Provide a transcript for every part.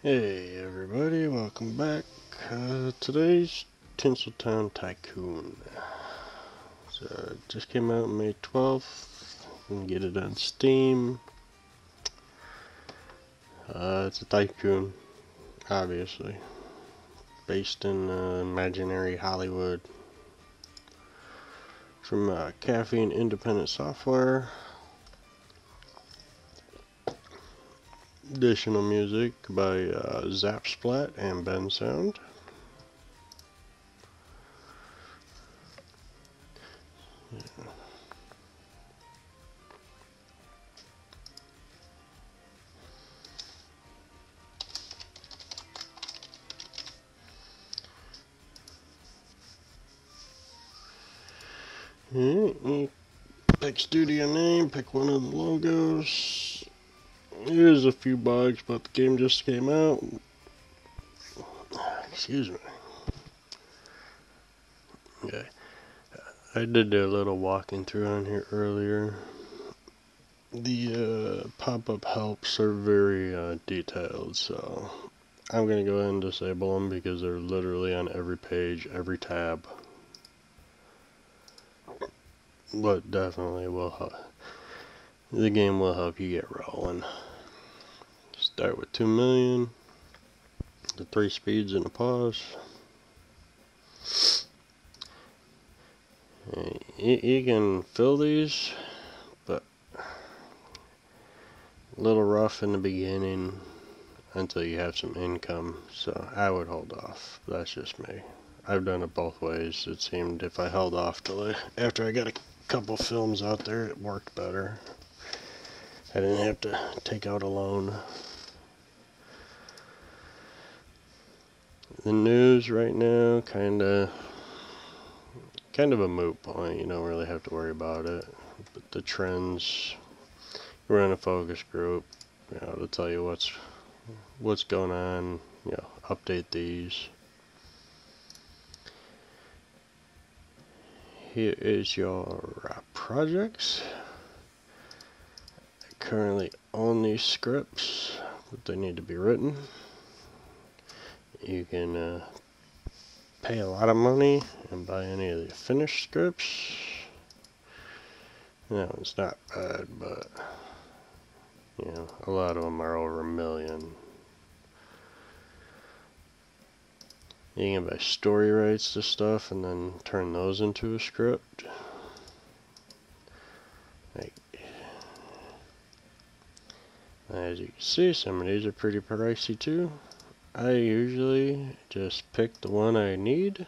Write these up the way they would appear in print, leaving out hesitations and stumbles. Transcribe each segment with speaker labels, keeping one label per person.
Speaker 1: Hey everybody, welcome back. Today's Tinseltown Tycoon. So it just came out May 12th. You can get it on Steam. It's a tycoon, obviously. Based in imaginary Hollywood. From Caffeinedependent Software. Additional music by Zap Splat and Ben Sound. Pick studio name, pick one of the logos. There's a few bugs, but the game just came out. Excuse me. Okay. I did a little walking through on here earlier. The pop-up helps are very detailed, so I'm going to go ahead and disable them because they're literally on every page, every tab. But definitely will help. The game will help you get rolling. Start with 2 million. The 3 speeds and a pause. You can fill these, but a little rough in the beginning until you have some income, so I would hold off. That's just me. I've done it both ways. It seemed if I held off till after I got a couple films out there, it worked better. I didn't have to take out a loan. The news right now, kind of a moot point. You don't really have to worry about it. But the trends, we're in a focus group, to tell you what's going on. Update these. Here is your projects. I currently own these scripts, but they need to be written. You can pay a lot of money and buy any of the finished scripts. No, it's not bad, but a lot of them are over $1 million. You can buy story rights to stuff and then turn those into a script. As you can see, some of these are pretty pricey too. I usually just pick the one I need.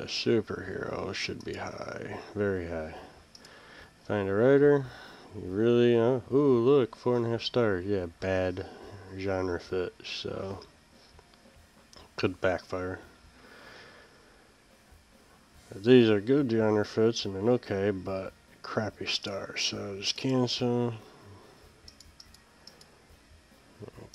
Speaker 1: Superhero should be high, very high. Find a writer. You really, ooh, look, 4.5 stars. Yeah, bad genre fit, so could backfire. These are good genre fits and they're okay, but crappy stars. So just cancel.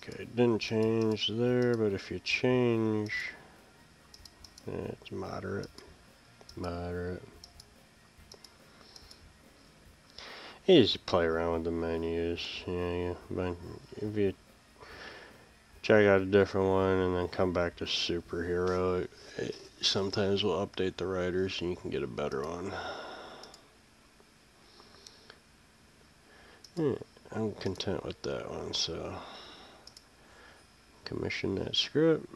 Speaker 1: Okay, didn't change there, but if you change, it's moderate. You just play around with the menus. But if you check out a different one and then come back to superhero, it sometimes will update the writers and you can get a better one. I'm content with that one, so commission that script.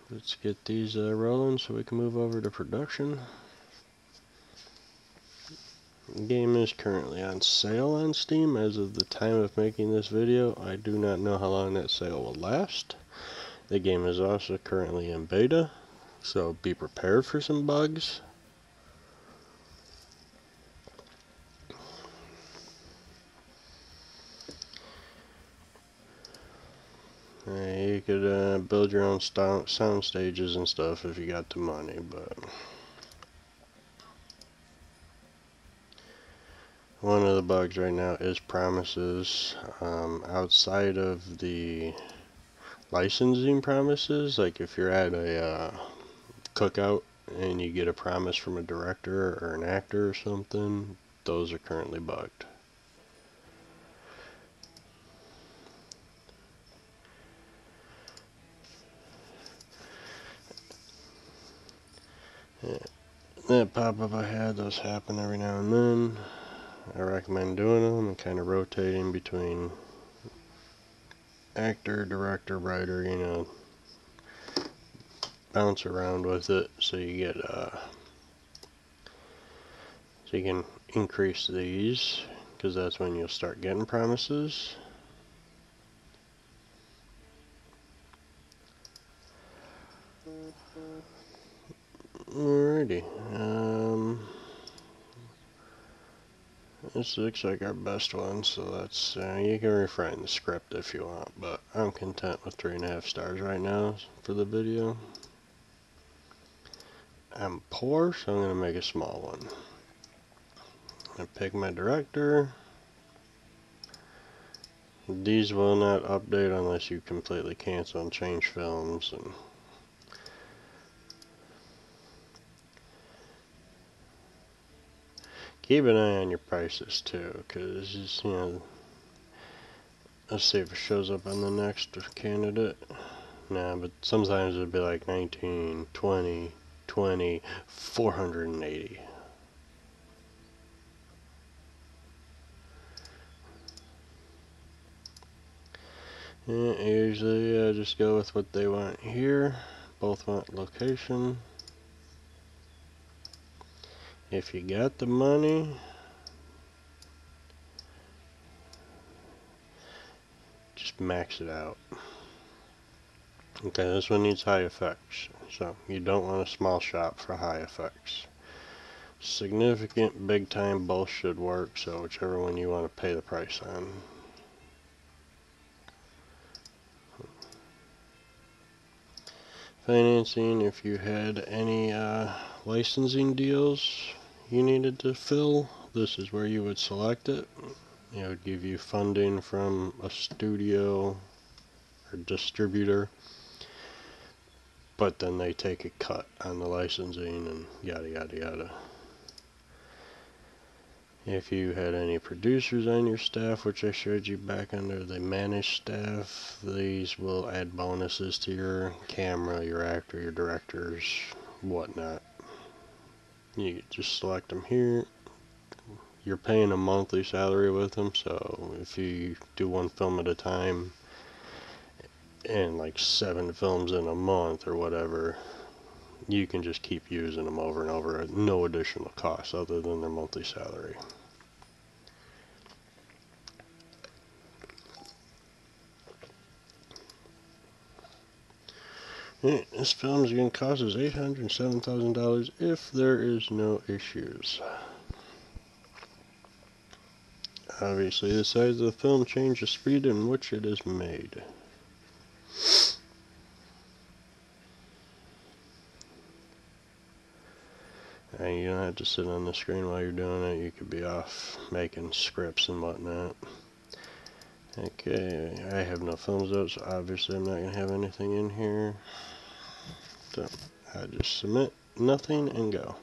Speaker 1: Let's get these rolling so we can move over to production. The game is currently on sale on Steam as of the time of making this video. I do not know how long that sale will last. The game is also currently in beta, so be prepared for some bugs. You could build your own sound stages and stuff if you got the money, but one of the bugs right now is promises. Outside of the licensing promises, like if you're at a cookout and you get a promise from a director or an actor or something, those are currently bugged. That pop-up I had, those happen every now and then. I recommend doing them and kind of rotating between actor, director, writer, you know, bounce around with it so you get, so you can increase these, because that's when you'll start getting promises. Alrighty, this looks like our best one, so that's, you can refine the script if you want, but I'm content with 3.5 stars right now for the video. I'm poor, so I'm going to make a small one. I pick my director. These will not update unless you completely cancel and change films, and keep an eye on your prices too, because, you know, let's see if it shows up on the next candidate. Nah, but sometimes it'd be like 19, 20, 20, 480. And usually I just go with what they want here. Both want location. If you got the money, just max it out. Okay, this one needs high effects, so you don't want a small shop for high effects. Significant, big time, both should work, so whichever one you want to pay the price on. Financing, if you had any licensing deals you needed to fill, this is where you would select it. It would give you funding from a studio or distributor, but then they take a cut on the licensing and yada yada yada. If you had any producers on your staff, which I showed you back under the managed staff, these will add bonuses to your camera, your actor, your directors, whatnot. You just select them here. You're paying a monthly salary with them, so if you do one film at a time and like 7 films in a month or whatever, you can just keep using them over and over at no additional cost other than their monthly salary. This film is going to cost us $807,000 if there is no issues. Obviously, the size of the film changes the speed in which it is made. And you don't have to sit on the screen while you're doing it. You could be off making scripts and whatnot. Okay, I have no films out, so obviously I'm not going to have anything in here. So I just submit nothing and go.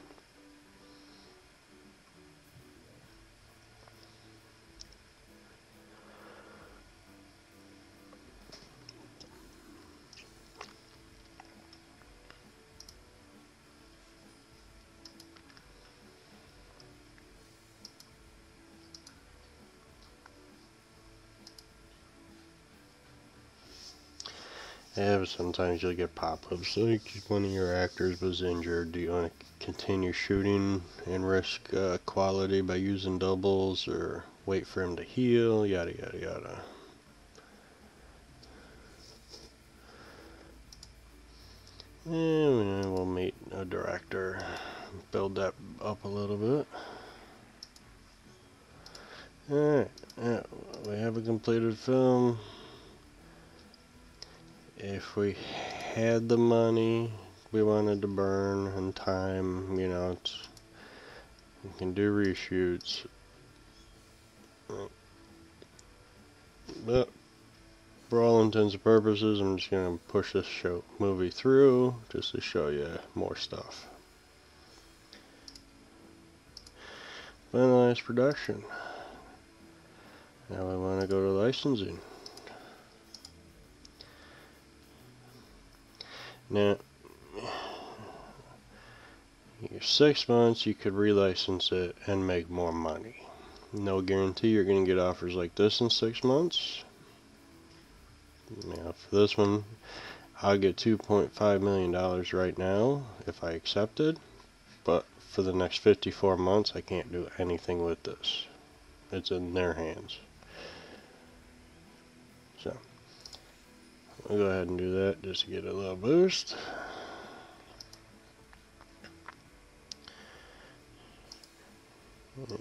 Speaker 1: Yeah, but sometimes you'll get pop-ups like one of your actors was injured. Do you want to continue shooting and risk quality by using doubles, or wait for him to heal? Yada yada yada. And we'll meet a director, build that up a little bit. Alright, we have a completed film. If we had the money we wanted to burn and time, you know, we can do reshoots. But for all intents and purposes, I'm just going to push this movie through just to show you more stuff. Finalize production. Now we want to go to licensing. Now, 6 months, you could relicense it and make more money. No guarantee you're going to get offers like this in 6 months. Now, for this one, I'll get $2.5 million right now if I accept it, but for the next 54 months, I can't do anything with this. It's in their hands. So, we'll go ahead and do that just to get a little boost.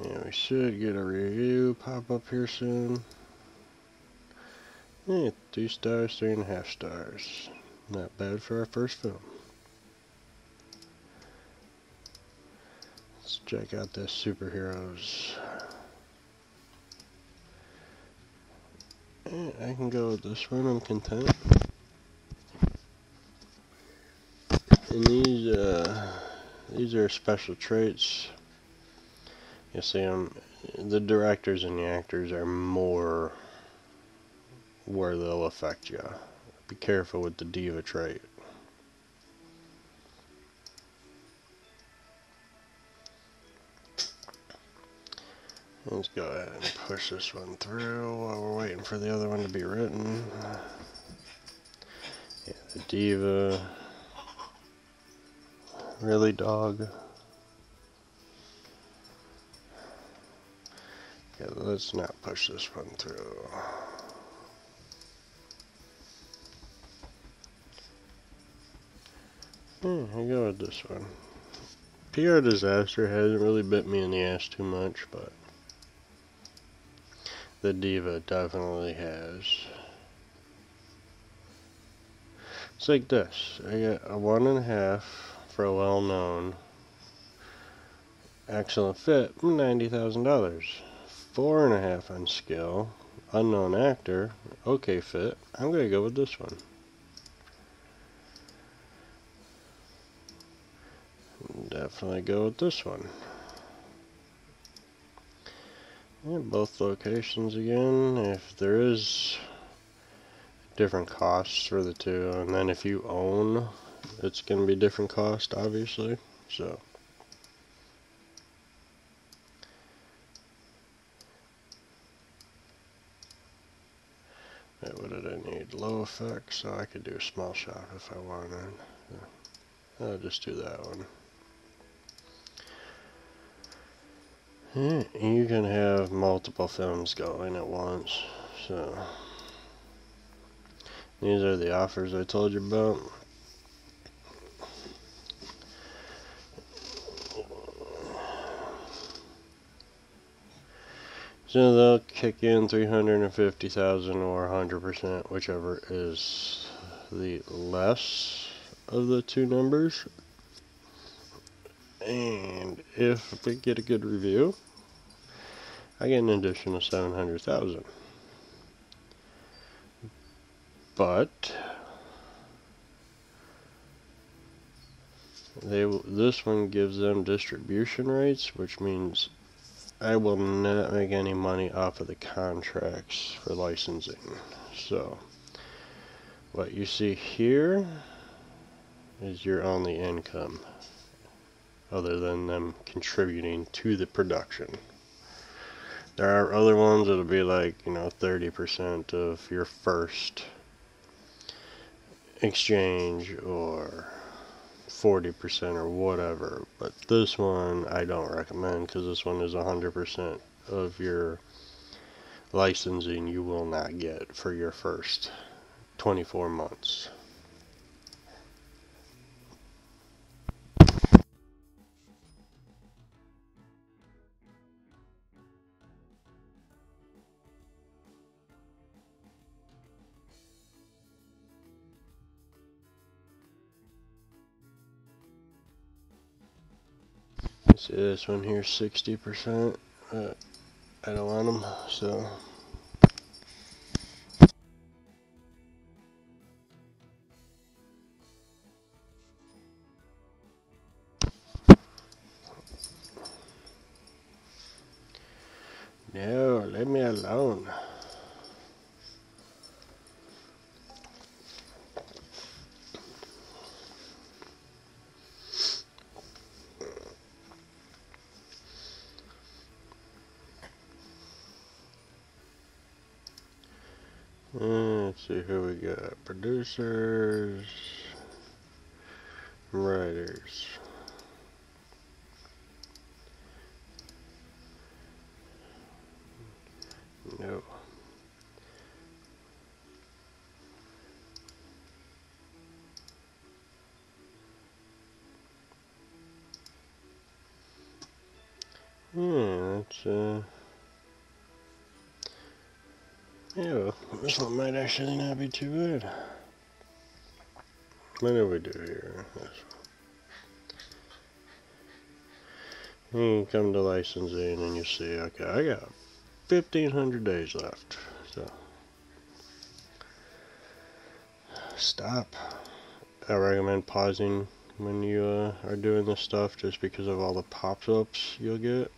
Speaker 1: And we should get a review pop up here soon. Yeah, 2 stars, 3.5 stars. Not bad for our first film. Let's check out this superheroes. Yeah, I can go with this one, I'm content. And these are special traits. You see them, the directors and the actors are more where they'll affect you. Be careful with the diva trait. Let's go ahead and push this one through while we're waiting for the other one to be written. Yeah, the diva. Really, dog? Yeah, let's not push this one through. I go with this one. PR disaster hasn't really bit me in the ass too much, but the diva definitely has. It's like this. I got a 1.5 for a well-known. Excellent fit, $90,000. 4.5 on skill. Unknown actor, okay fit. I'm gonna go with this one. Definitely go with this one. Yeah, both locations again. If there is different costs for the two, and then if you own, it's gonna be different cost, obviously. So. What did I need? Low effect, so I could do a small shot if I wanted. I'll just do that one. Yeah, you can have multiple films going at once. So these are the offers I told you about. So they'll kick in 350,000 or 100%, whichever is the less of the two numbers. And if we get a good review, I get an additional 700,000. But this one gives them distribution rights, which means I will not make any money off of the contracts for licensing. So what you see here is your only income, other than them contributing to the production. There are other ones that'll be like, 30% of your first exchange or 40% or whatever, but this one I don't recommend, because this one is 100% of your licensing you will not get for your first 24 months. See this one here, 60%. I don't want them, so. No, leave me alone. Let's see who we got. Producers, writers. No. Yeah, that's yeah, well, this one might actually not be too bad. What do we do here? You come to licensing and you see, okay, I got 1,500 days left. So, stop. I recommend pausing when you are doing this stuff just because of all the pop-ups you'll get.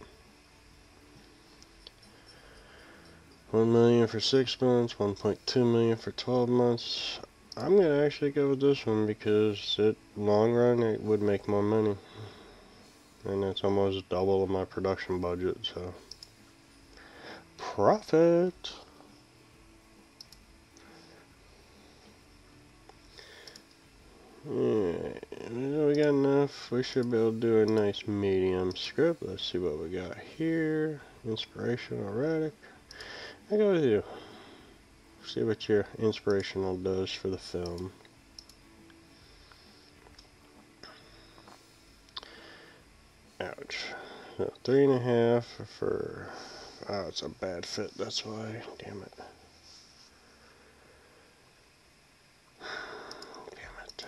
Speaker 1: 1 million for 6 months, 1.2 million for 12 months. I'm gonna actually go with this one because long run it would make more money. And it's almost double of my production budget, so profit. Alright, we got enough. We should be able to do a nice medium script. Let's see what we got here. Inspirational, erratic. I go with you. See what your inspirational does for the film. Ouch. So 3.5 for. Oh, it's a bad fit. That's why. Damn it. Damn it.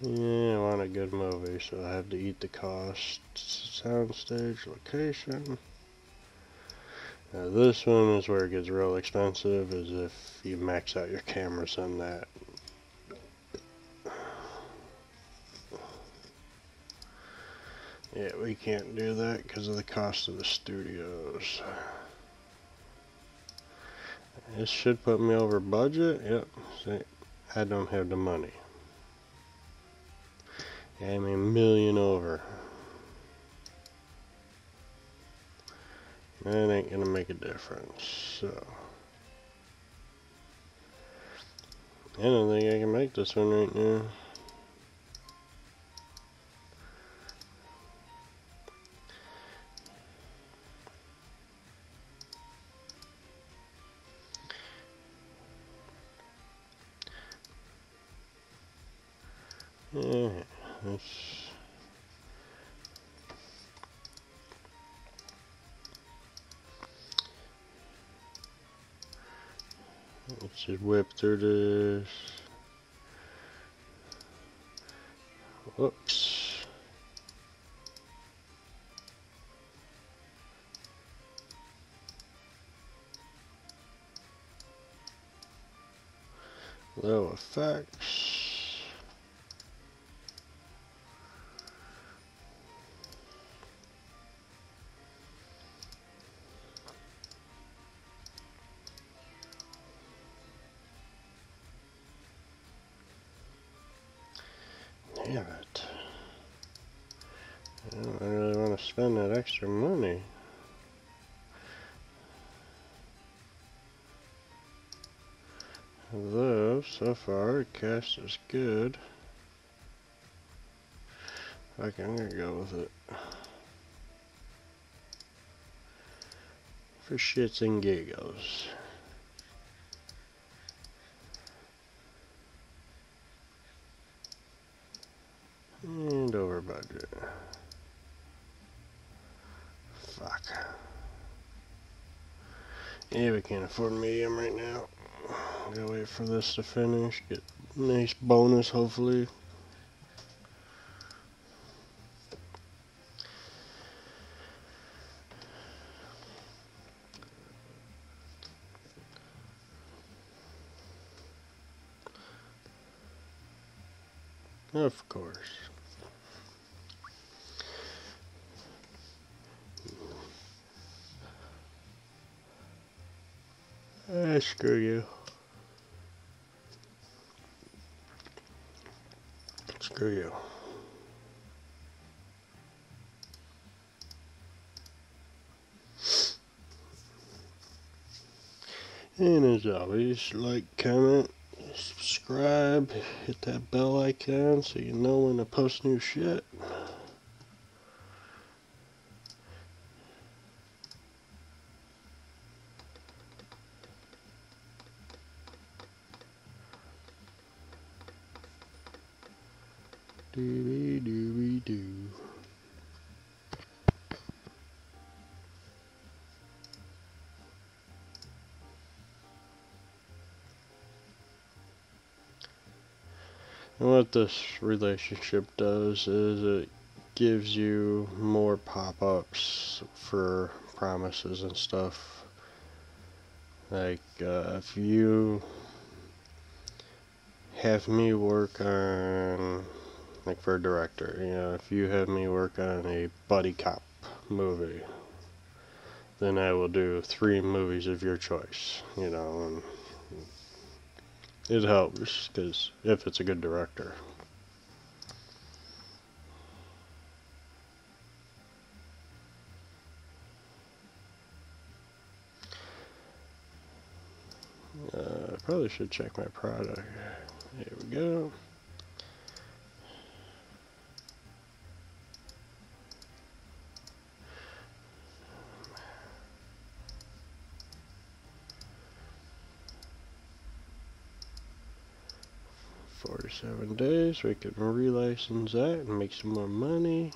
Speaker 1: Yeah, I want a good movie, so I have to eat the cost. Soundstage, location. Now this one is where it gets real expensive, is if you max out your cameras on that. Yeah, we can't do that because of the cost of the studios. This should put me over budget. Yep, see, I don't have the money. I'm a million over. That ain't gonna make a difference, so. I don't think I can make this one right now. Yeah, let's just whip through this. Whoops. Low effects. Damn it. I don't really want to spend that extra money. Though, so far, the cast is good. Okay, I'm gonna go with it. For shits and giggles. And over budget. Fuck. Yeah, we can't afford medium right now. Gotta wait for this to finish. Get a nice bonus, hopefully. Of course. Screw you. Screw you. And as always, like, comment, subscribe, hit that bell icon so you know when I post new shit. Doobie doobie doo. And what this relationship does is it gives you more pop-ups for promises and stuff. Like, if you have me work on, like for a director, if you have me work on a buddy cop movie, then I will do 3 movies of your choice, and it helps, because if it's a good director. I probably should check my product. Here we go. "47 days, we can relicense that and make some more money."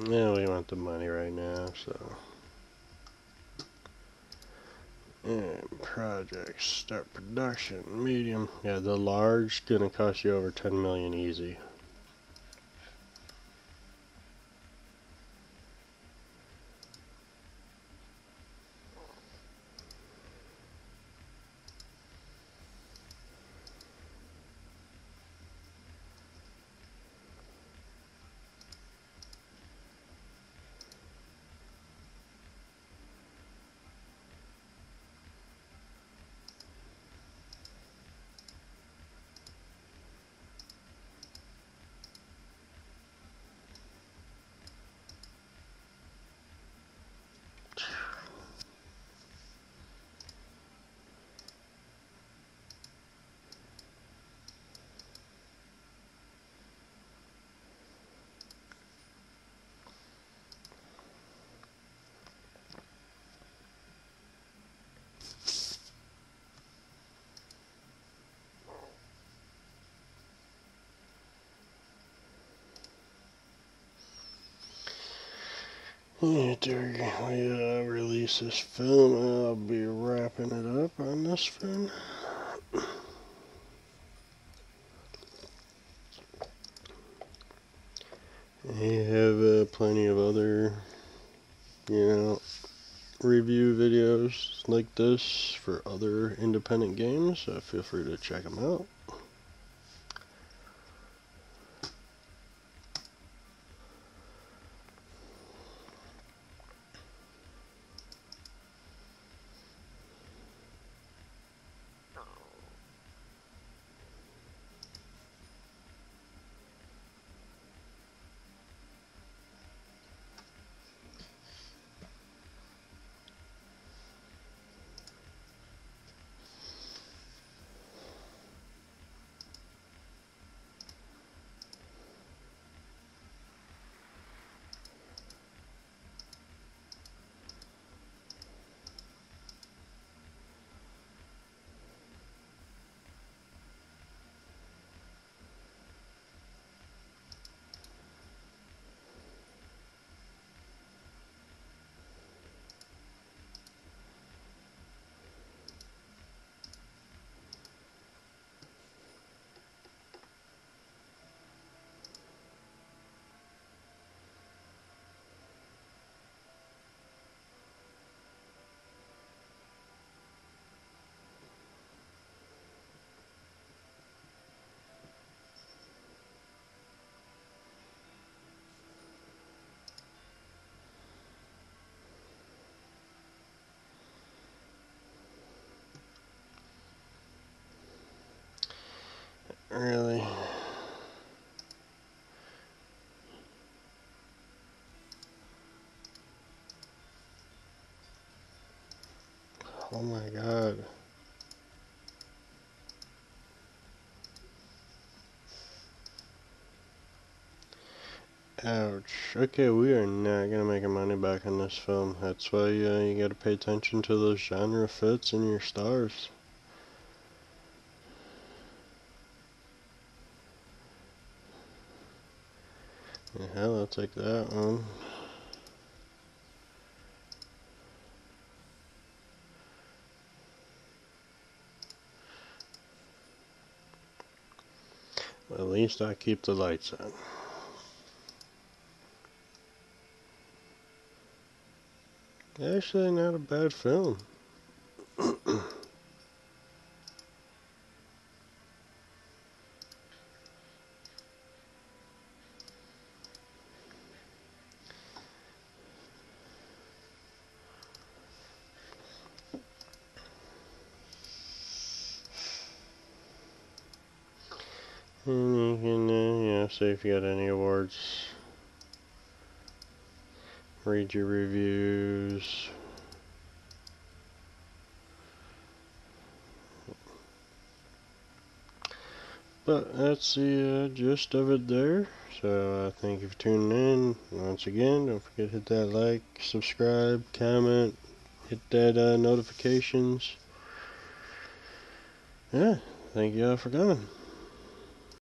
Speaker 1: Yeah, we want the money right now, so. And projects, start production, medium. Yeah, the large gonna cost you over 10 million easy. After we release this film, I'll be wrapping it up on this film. I have plenty of other, review videos like this for other independent games, so feel free to check them out. Really. Oh my god. Ouch. Okay, we are not gonna make our money back on this film. That's why you gotta pay attention to those genre fits in your stars. Yeah, hell, I'll take that one. At least I keep the lights on. Actually, not a bad film. And you can, see if you got any awards. Read your reviews. But that's the gist of it there. So thank you for tuning in. Once again, don't forget to hit that like, subscribe, comment, hit that notifications. Yeah, thank you all for coming.